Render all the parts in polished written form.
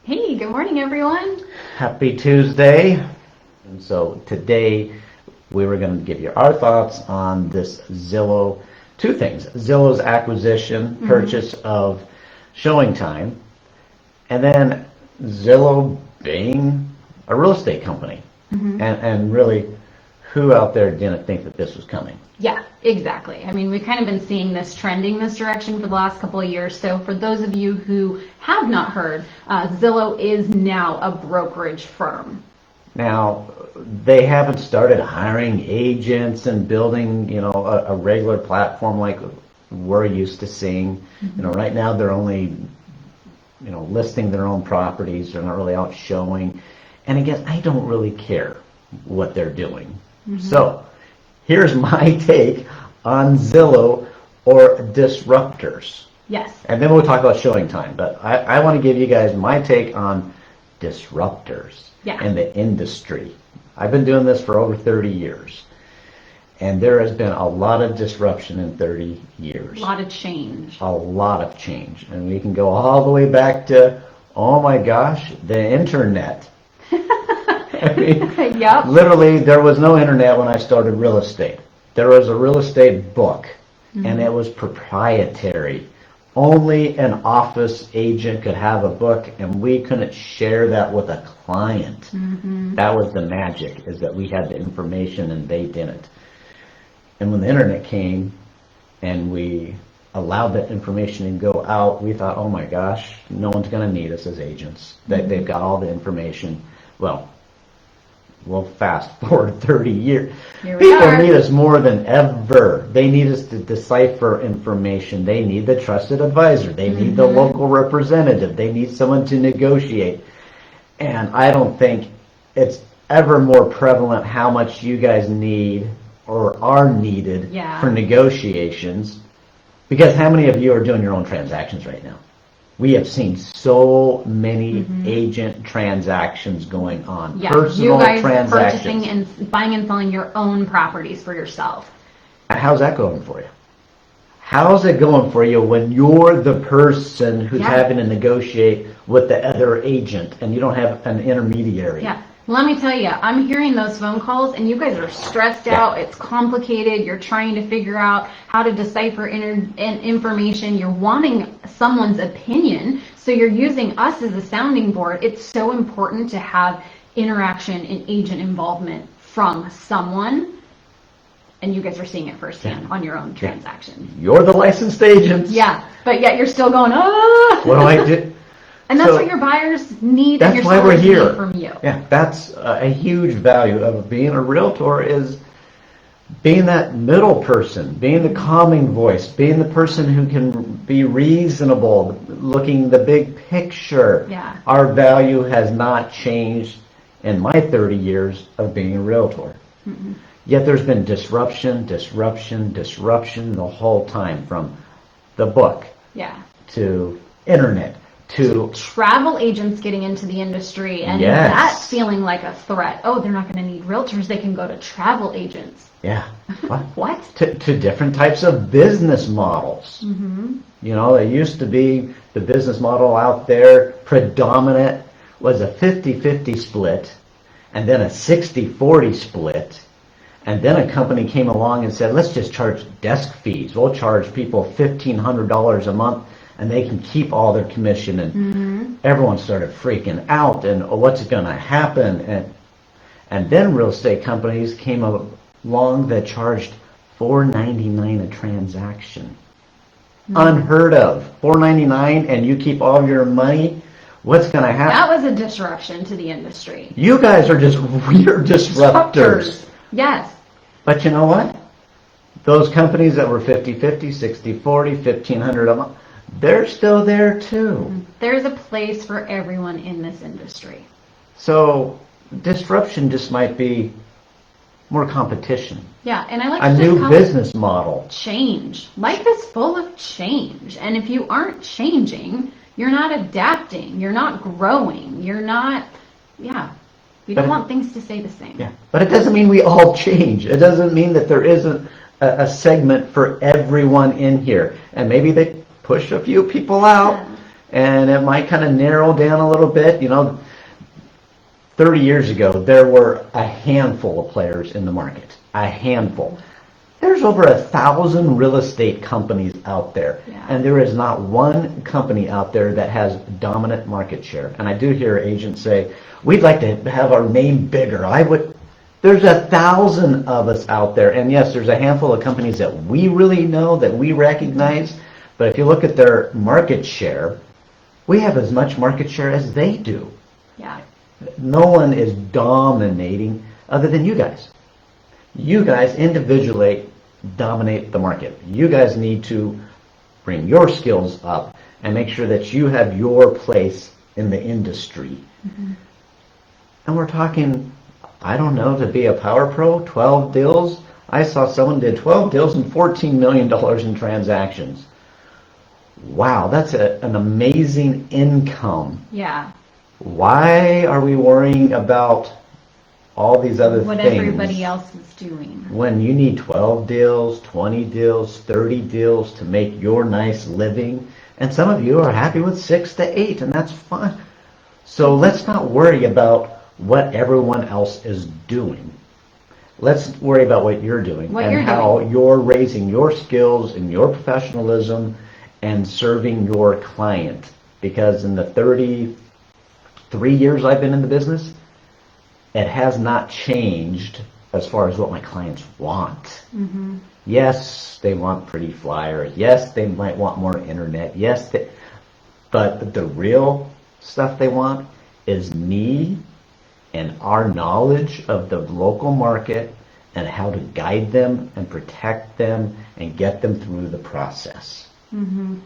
Hey, good morning, everyone. Happy Tuesday. And so today we were going to give you our thoughts on this Zillow, two things. Zillow's acquisition, purchase of ShowingTime, and then Zillow being a real estate company. And really, who out there didn't think that this was coming? Yeah, exactly. I mean, we've kind of been seeing this trending this direction for the last couple of years. So for those of you who have not heard, Zillow is now a brokerage firm. Now, they haven't started hiring agents and building, a regular platform like we're used to seeing. Right now they're only, listing their own properties. They're not really out showing. And again, I don't really care what they're doing. So here's my take on Zillow or disruptors. Yes. And then we'll talk about ShowingTime. But I want to give you guys my take on disruptors in the industry. I've been doing this for over 30 years. And there has been a lot of disruption in 30 years. A lot of change. A lot of change. And we can go all the way back to, oh my gosh, the internet. I mean, Yep. Literally, there was no internet when I started real estate. There was a real estate book, and it was proprietary. Only an office agent could have a book, and we couldn't share that with a client. That was the magic, is that we had the information and they didn't. And when the internet came and we allowed that information to go out, we thought, oh my gosh, no one's going to need us as agents. They've got all the information. Well, we'll fast forward 30 years. People need us more than ever. They need us to decipher information. They need the trusted advisor. They need the local representative. They need someone to negotiate. And I don't think it's ever more prevalent how much you guys need or are needed for negotiations. Because how many of you are doing your own transactions right now? We have seen so many agent transactions going on. Yeah, Personal you guys transactions. purchasing and buying and selling your own properties for yourself. How's that going for you? How's it going for you when you're the person who's having to negotiate with the other agent and you don't have an intermediary? Yeah. Let me tell you, I'm hearing those phone calls and you guys are stressed out. It's complicated. You're trying to figure out how to decipher information. You're wanting someone's opinion. So you're using us as a sounding board. It's so important to have interaction and agent involvement from someone. And you guys are seeing it firsthand on your own transaction. You're the licensed agents. Yeah, but yet you're still going, ah! What do I do? And that's what your buyers need. That's and your why we're sellers here. need from you. Yeah, that's a huge value of being a realtor, is being that middle person, being the calming voice, being the person who can be reasonable, looking the big picture. Yeah. Our value has not changed in my 30 years of being a realtor. Yet there's been disruption the whole time, from the book to internet to travel agents getting into the industry and that feeling like a threat. Oh, they're not going to need realtors. They can go to travel agents. Yeah. What? To different types of business models. There used to be the business model out there, predominant was a 50-50 split, and then a 60-40 split. And then a company came along and said, let's just charge desk fees. We'll charge people $1,500 a month and they can keep all their commission. And everyone started freaking out and what's going to happen? And then real estate companies came along that charged $4.99 a transaction. Unheard of. $4.99 and you keep all your money? What's going to happen? That was a disruption to the industry. You guys are just weird disruptors. Yes. But you know what? Those companies that were 50-50, 60-40, $1,500 a month, they're still there too. There's a place for everyone in this industry. So disruption just might be more competition. Yeah, and I like a new business model. Change. Life is full of change. And if you aren't changing, you're not adapting, you're not growing, you're not, you don't want things to stay the same. Yeah, but it doesn't mean we all change. It doesn't mean that there isn't a segment for everyone in here. And maybe they push a few people out and it might kind of narrow down a little bit. 30 years ago, there were a handful of players in the market. A handful. There's over 1,000 real estate companies out there, and there is not one company out there that has dominant market share. And I do hear agents say, we'd like to have our name bigger. There's 1,000 of us out there, and yes, there's a handful of companies that we really know, that we recognize, but if you look at their market share, we have as much market share as they do. Yeah. No one is dominating other than you guys. You guys individually dominate the market. You guys need to bring your skills up and make sure that you have your place in the industry. Mm-hmm. And we're talking, I don't know, to be a power pro, 12 deals. I saw someone did 12 deals and $14 million in transactions. Wow, that's an amazing income. Yeah. Why are we worrying about all these other what things? What everybody else is doing. When you need 12 deals, 20 deals, 30 deals to make your nice living. And some of you are happy with 6 to 8, and that's fine. So let's not worry about what everyone else is doing. Let's worry about what you're doing how you're raising your skills and your professionalism and serving your client. Because in the 33 years I've been in the business, it has not changed as far as what my clients want. Mm-hmm. Yes, they want pretty flyers. Yes, they might want more internet. Yes, but the real stuff they want is me and our knowledge of the local market and how to guide them and protect them and get them through the process. Mm-hmm.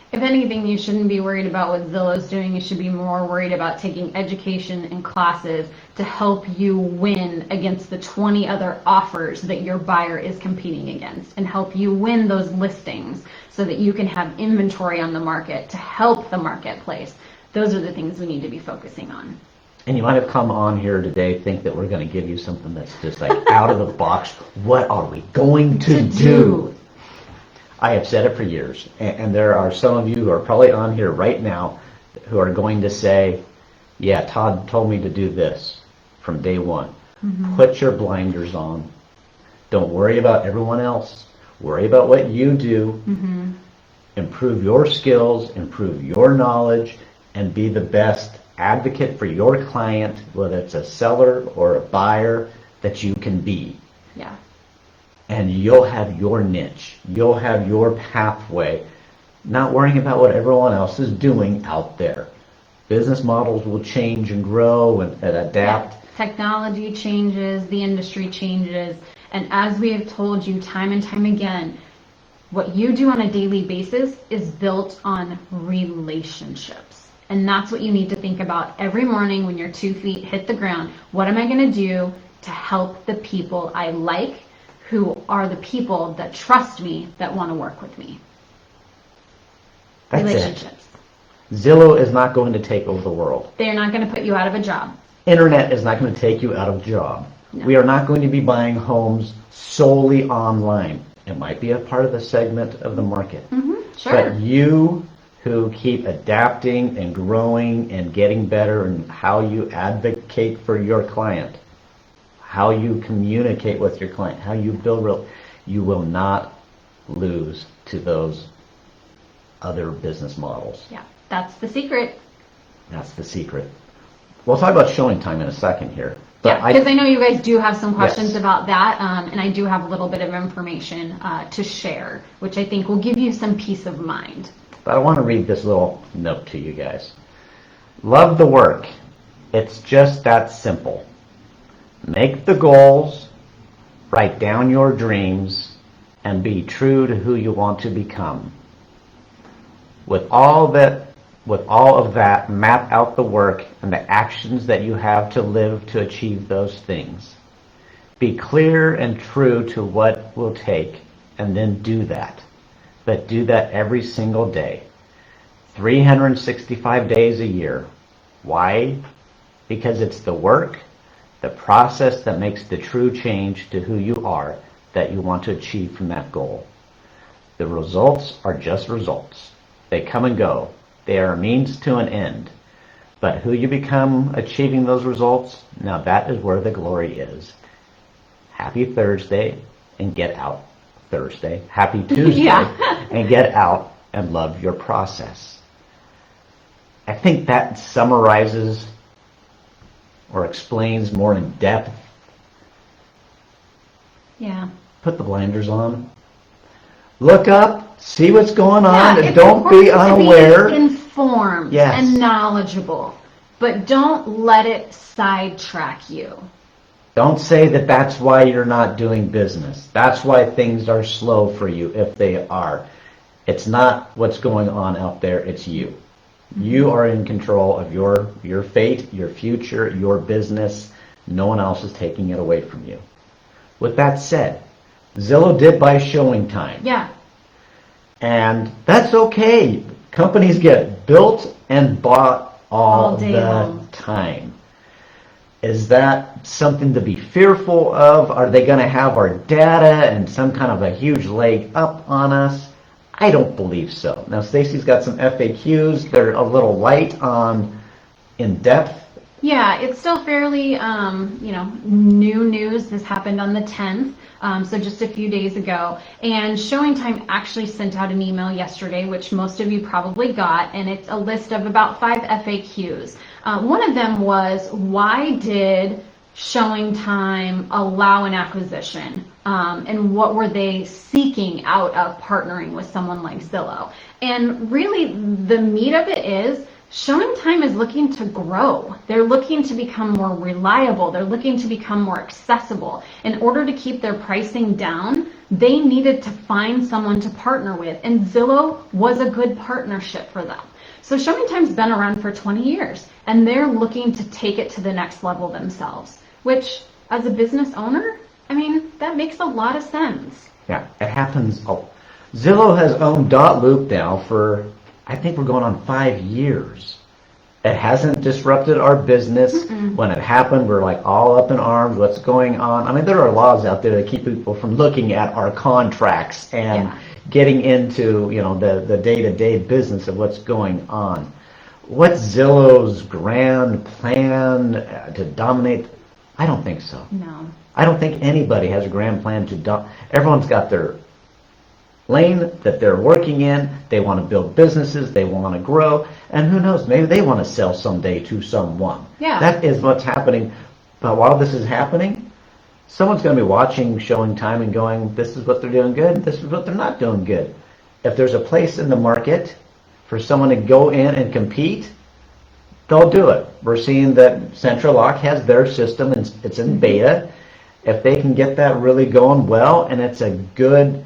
If anything, you shouldn't be worried about what Zillow's doing. You should be more worried about taking education and classes to help you win against the 20 other offers that your buyer is competing against, and help you win those listings so that you can have inventory on the market to help the marketplace. Those are the things we need to be focusing on. And you might have come on here today think that we're going to give you something that's just like out of the box. What are we going to do? I have said it for years, and there are some of you who are probably on here right now who are going to say, yeah, Todd told me to do this from day one. Mm-hmm. Put your blinders on. Don't worry about everyone else. Worry about what you do. Mm-hmm. Improve your skills, improve your knowledge, and be the best advocate for your client, whether it's a seller or a buyer, that you can be. Yeah. And you'll have your niche. You'll have your pathway, not worrying about what everyone else is doing out there. Business models will change and grow and adapt. Yeah. Technology changes, the industry changes, and as we have told you time and time again, what you do on a daily basis is built on relationships. And that's what you need to think about every morning when your 2 feet hit the ground. What am I going to do to help the people I like, who are the people that trust me, that want to work with me? That's relationships. It. Zillow is not going to take over the world. They're not going to put you out of a job. Internet is not going to take you out of a job. No. We are not going to be buying homes solely online. It might be a part of the segment of the market. Mm-hmm, sure. But you who keep adapting and growing and getting better in how you advocate for your client, how you communicate with your client, how you build you will not lose to those other business models. Yeah, that's the secret. That's the secret. We'll talk about ShowingTime in a second here. But yeah, because I know you guys do have some questions yes. about that, and I do have a little bit of information to share, which I think will give you some peace of mind. But I want to read this little note to you guys. Love the work. It's just that simple. Make the goals, write down your dreams, and be true to who you want to become. With all of that, map out the work and the actions that you have to live to achieve those things. Be clear and true to what will take, and then do that. But do that every single day. 365 days a year. Why? Because it's the work, the process that makes the true change to who you are that you want to achieve from that goal. The results are just results. They come and go. They are a means to an end. But who you become achieving those results, now that is where the glory is. Happy Thursday and get out Thursday. Happy Tuesday and get out and love your process. I think that summarizes or explains more in depth. Yeah. Put the blinders on. Look up, see what's going on, and it's don't be important unaware. to be informed and knowledgeable, but don't let it sidetrack you. Don't say that that's why you're not doing business. That's why things are slow for you, if they are. It's not what's going on out there, it's you. You are in control of your fate, your future, your business. No one else is taking it away from you. With that said, Zillow did buy ShowingTime. Yeah. And that's okay. Companies get built and bought all day the long. time. Is that something to be fearful of? Are they going to have our data and some kind of a huge leg up on us? I don't believe so. Now, Stacy's got some FAQs. They're a little light on in-depth. Yeah, it's still fairly, new news. This happened on the 10th, so just a few days ago. And ShowingTime actually sent out an email yesterday, which most of you probably got, and it's a list of about 5 FAQs. One of them was, why did ShowingTime allow an acquisition? And what were they seeking out of partnering with someone like Zillow? And really, the meat of it is, ShowingTime is looking to grow. They're looking to become more reliable. They're looking to become more accessible. In order to keep their pricing down, they needed to find someone to partner with, and Zillow was a good partnership for them. So ShowingTime's been around for 20 years, and they're looking to take it to the next level themselves, which, as a business owner, I mean, that makes a lot of sense. Yeah, it happens. Zillow has owned .loop now for, I think we're going on 5 years. It hasn't disrupted our business. When it happened, we're like all up in arms. What's going on? I mean, there are laws out there that keep people from looking at our contracts and getting into, the day-to-day business of what's going on. What's Zillow's grand plan to dominate? I don't think so. No. I don't think anybody has a grand plan to everyone's got their lane that they're working in. They want to build businesses. They want to grow. And who knows, maybe they want to sell someday to someone. Yeah. That is what's happening. But while this is happening, someone's going to be watching ShowingTime and going, this is what they're doing good. This is what they're not doing good. If there's a place in the market for someone to go in and compete, they'll do it. We're seeing that Central Lock has their system and it's in beta. If they can get that really going well and it's a good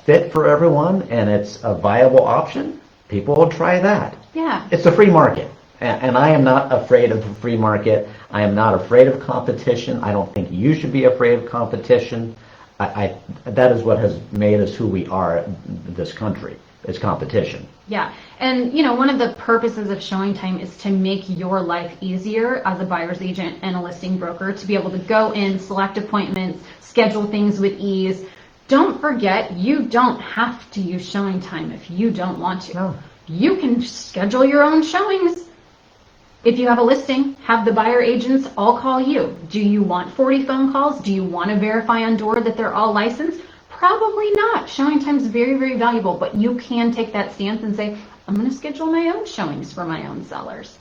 fit for everyone and it's a viable option, people will try that. Yeah. It's a free market. And I am not afraid of the free market. I am not afraid of competition. I don't think you should be afraid of competition. That is what has made us who we are in this country. It's competition. Yeah. And, one of the purposes of ShowingTime is to make your life easier as a buyer's agent and a listing broker, to be able to go in, select appointments, schedule things with ease. Don't forget, you don't have to use ShowingTime if you don't want to. No. You can schedule your own showings. If you have a listing, have the buyer agents all call you. Do you want 40 phone calls? Do you want to verify on door that they're all licensed? Probably not. ShowingTime is very, very valuable, but you can take that stance and say, I'm going to schedule my own showings for my own sellers.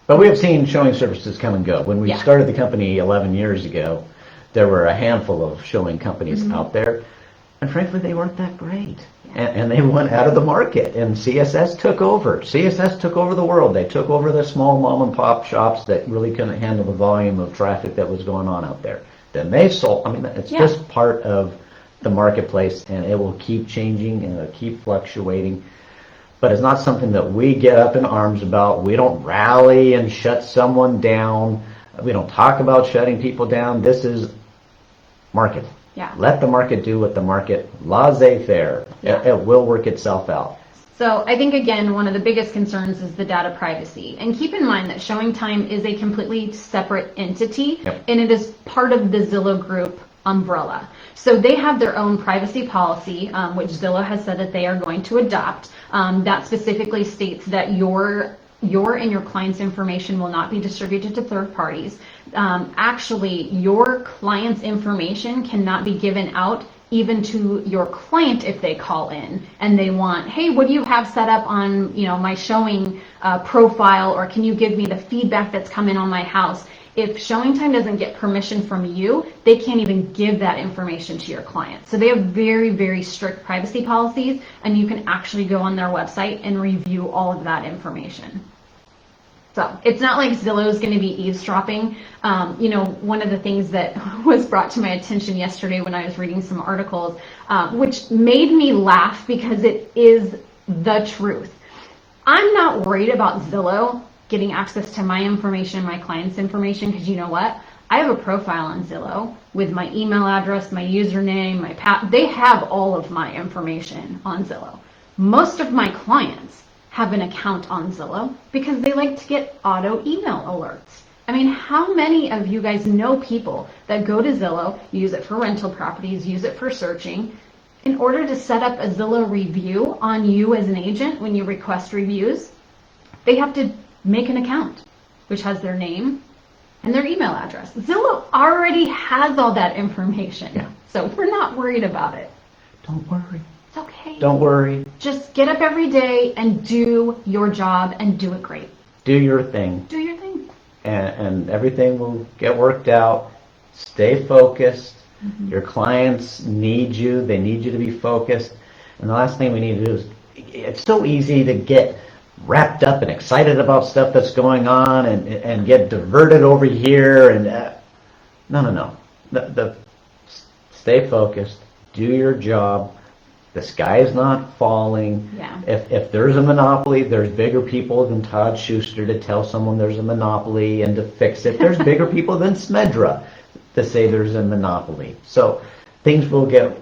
But we have seen showing services come and go. When we started the company 11 years ago, there were a handful of showing companies out there, and frankly, they weren't that great. And they went out of the market, and CSS took over. CSS took over the world. They took over the small mom and pop shops that really couldn't handle the volume of traffic that was going on out there. Then they sold. I mean, it's just part of the marketplace, and it will keep changing and it'll keep fluctuating. But it's not something that we get up in arms about. We don't rally and shut someone down. We don't talk about shutting people down. This is market. Yeah. Let the market do what the market, laissez-faire. It will work itself out. So I think, again, one of the biggest concerns is the data privacy. And keep in mind that ShowingTime is a completely separate entity, and it is part of the Zillow group umbrella. So they have their own privacy policy, which Zillow has said that they are going to adopt. That specifically states that your and your client's information will not be distributed to third parties. Actually, your client's information cannot be given out even to your client if they call in and they want, hey, what do you have set up on, my showing profile, or can you give me the feedback that's come in on my house? If ShowingTime doesn't get permission from you, they can't even give that information to your client. So they have very, very strict privacy policies, and you can actually go on their website and review all of that information. So it's not like Zillow is going to be eavesdropping. One of the things that was brought to my attention yesterday when I was reading some articles, which made me laugh because it is the truth. I'm not worried about Zillow getting access to my information, my client's information, because you know what? I have a profile on Zillow with my email address, my username, they have all of my information on Zillow. Most of my clients have an account on Zillow because they like to get auto email alerts. I mean, how many of you guys know people that go to Zillow, use it for rental properties, use it for searching, in order to set up a Zillow review on you as an agent when you request reviews? They have to make an account, which has their name and their email address. Zillow already has all that information. Yeah. So we're not worried about it. Don't worry. It's okay. Don't worry. Just get up every day and do your job and do it great. Do your thing. Do your thing. And everything will get worked out. Stay focused. Mm-hmm. Your clients need you. They need you to be focused. And the last thing we need to do is, it's so easy to get wrapped up and excited about stuff that's going on and get diverted over here. And no. Stay focused. Do your job. The sky is not falling. Yeah. If there's a monopoly, there's bigger people than Todd Schuster to tell someone there's a monopoly and to fix it. There's bigger people than Smedra to say there's a monopoly. So things will get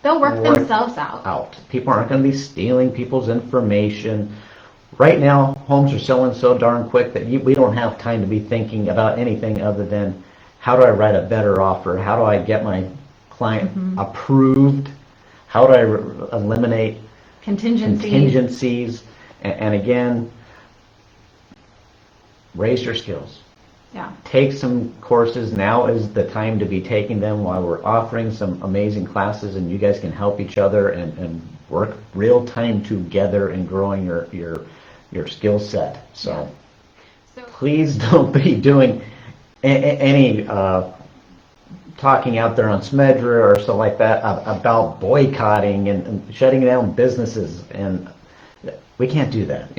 They'll work themselves out. People aren't going to be stealing people's information. Right now, homes are selling so darn quick that we don't have time to be thinking about anything other than how do I write a better offer? How do I get my client approved? How do I eliminate contingencies? And again, raise your skills. Yeah. Take some courses. Now is the time to be taking them while we're offering some amazing classes, and you guys can help each other and work real time together in growing your skill set. So please don't be doing any talking out there on Smedra or so like that about boycotting and shutting down businesses, and we can't do that.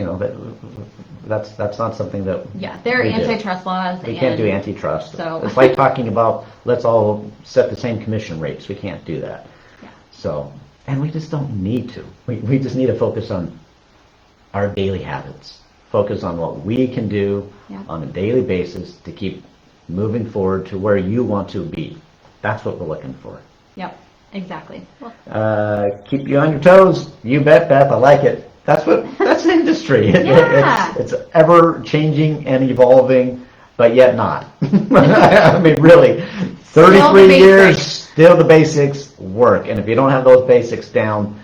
That's not something that there are antitrust laws. We can't do antitrust. So it's like talking about let's all set the same commission rates. We can't do that. Yeah. So, and we just don't need to. We just need to focus on our daily habits. Focus on what we can do on a daily basis to keep moving forward to where you want to be. That's what we're looking for. Yep, exactly. Keep you on your toes. You bet, Beth. I like it. That's the industry. It's ever changing and evolving, but yet not. I mean, really, 33 years, still the basics work. And if you don't have those basics down,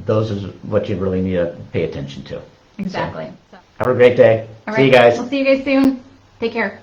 those is what you really need to pay attention to. Exactly. So, have a great day. All right. See you guys. We'll see you guys soon. Take care.